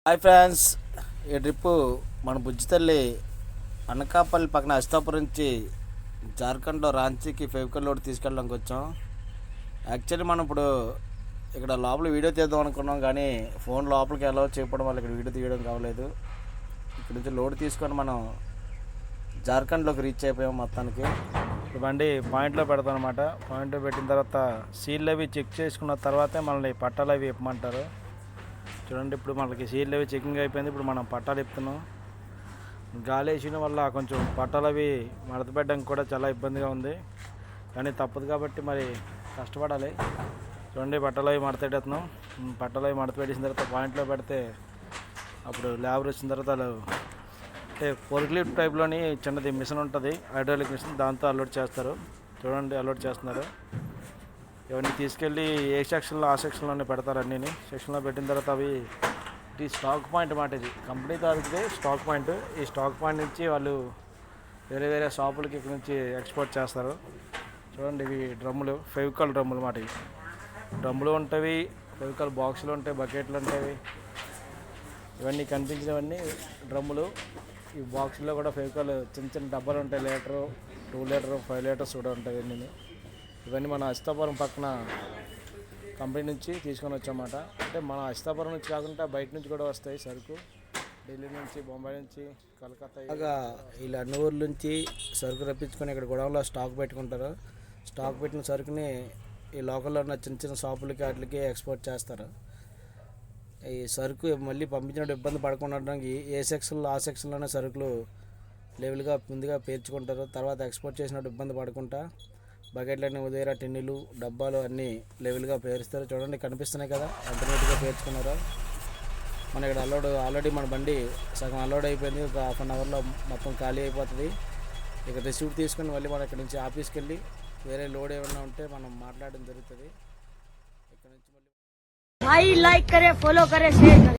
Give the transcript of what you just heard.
Hi friends, ఈ trip మన బుజ్జితల్లి అనకాపల్లి పక్కన అస్తాపురం నుంచి జార్ఖండ్లో రాంచీకి ఫెవికల్ లోడ్ తీసుకెళ్ళడానికి వచ్చాం. యాక్చువల్లీ మనం ఇప్పుడు ఇక్కడ లోపల వీడియో తీద్దాం అనుకున్నాం, కానీ ఫోన్ లోపలికి ఎలా చేయడం వల్ల ఇక్కడ వీడియో తీయడం కావలేదు. ఇక్కడ నుంచి లోడ్ తీసుకొని మనం జార్ఖండ్లోకి రీచ్ అయిపోయాం. మొత్తానికి ఇప్పుడు బండి పాయింట్లో పెడతాం అనమాట. పాయింట్లో పెట్టిన తర్వాత సీల్ అవి చెక్ చేసుకున్న తర్వాతే మనల్ని పట్టాలు అవి ఇప్పమంటారు. చూడండి, ఇప్పుడు మనకి సీల్ అవి చెకింగ్ అయిపోయింది. ఇప్పుడు మనం పట్టాలు ఇప్పుతున్నాం. గాలి వేసిన వల్ల కొంచెం పట్టాలు అవి మడత పెట్టడానికి కూడా చాలా ఇబ్బందిగా ఉంది, కానీ తప్పదు కాబట్టి మరి కష్టపడాలి. చూడండి, పట్టాలు అవి మడత పెట్టేస్తున్నాం. పట్టాలు అవి మడత పెట్టేసిన తర్వాత పాయింట్లో పెడితే అప్పుడు లేబర్ వచ్చిన తర్వాత వాళ్ళు అంటే ఫోర్క్లిఫ్ట్ టైప్లోని చిన్నది మిషన్ ఉంటుంది, హైడ్రాలిక్ మిషన్, దాంతో అన్లోడ్ చేస్తారు. చూడండి, అన్లోడ్ చేస్తున్నారు. ఇవన్నీ తీసుకెళ్ళి ఏ సెక్షన్లో ఆ సెక్షన్లోనే పెడతారు. అన్నీ సెక్షన్లో పెట్టిన తర్వాత అవి ఇది స్టాక్ పాయింట్ అన్నమాట. ఇది కంపెనీ తాలూకుదే స్టాక్ పాయింట్. ఈ స్టాక్ పాయింట్ నుంచి వాళ్ళు వేరే వేరే షాపులకి ఇక్కడ నుంచి ఎక్స్పోర్ట్ చేస్తారు. చూడండి, ఇవి డ్రమ్ములు, ఫెవికాల్ డ్రమ్ములు అన్నమాట. ఇవి డ్రమ్ములు ఉంటాయి, ఫెవికాల్ బాక్సులు ఉంటాయి, బకెట్లు ఉంటాయి. ఇవన్నీ కనిపించినవన్నీ డ్రమ్ములు. ఈ బాక్సుల్లో కూడా ఫెవికాల్ చిన్న చిన్న డబ్బాలు ఉంటాయి. లీటరు, 2 లీటరు, 5 లీటర్స్ కూడా ఉంటాయి. ఇవన్నీ మన అస్తాపురం పక్కన కంపెనీ నుంచి తీసుకొని వచ్చామన్నమాట. అంటే మన అస్తాపురం నుంచి కాకుండా బయట నుంచి కూడా వస్తాయి సరుకు. ఢిల్లీ నుంచి, బొంబాయి నుంచి, కలకత్తా, ఇలాగా వీళ్ళు అన్ని ఊర్ల నుంచి సరుకు రప్పించుకొని ఇక్కడ గొడవలో స్టాక్ పెట్టుకుంటారు. స్టాక్ పెట్టిన సరుకుని ఈ లోకల్లో ఉన్న చిన్న చిన్న షాపులకి వాటికి ఎక్స్పోర్ట్ చేస్తారు. ఈ సరుకు మళ్ళీ పంపించినప్పుడు ఇబ్బంది పడకుండా ఏ సెక్షన్లో ఆ సెక్షన్లోనే సరుకులు లెవెల్గా ముందుగా పేర్చుకుంటారు. తర్వాత ఎక్స్పోర్ట్ చేసినప్పుడు ఇబ్బంది పడకుండా బకెట్లన్నీ ఉదయరా, టిన్నులు, డబ్బాలు అన్నీ లెవెల్గా పేరుస్తారు. చూడండి, కనిపిస్తున్నాయి కదా ఎంత నీట్గా పేర్చుకున్నారో. మన ఇక్కడ ఆల్రెడీ మన బండి సగం అన్లోడ్ అయిపోయింది. ఒక హాఫ్ అన్ అవర్లో మొత్తం ఖాళీ అయిపోతుంది. ఇక రిసీప్ట్ తీసుకుని మళ్ళీ మనం ఇక్కడ నుంచి ఆఫీస్కి వెళ్ళి వేరే లోడ్ ఏమైనా ఉంటే మనం మాట్లాడడం జరుగుతుంది. ఇక్కడ నుంచి మళ్ళీ भाई लाइक करे, फॉलो करे, शेयर करे।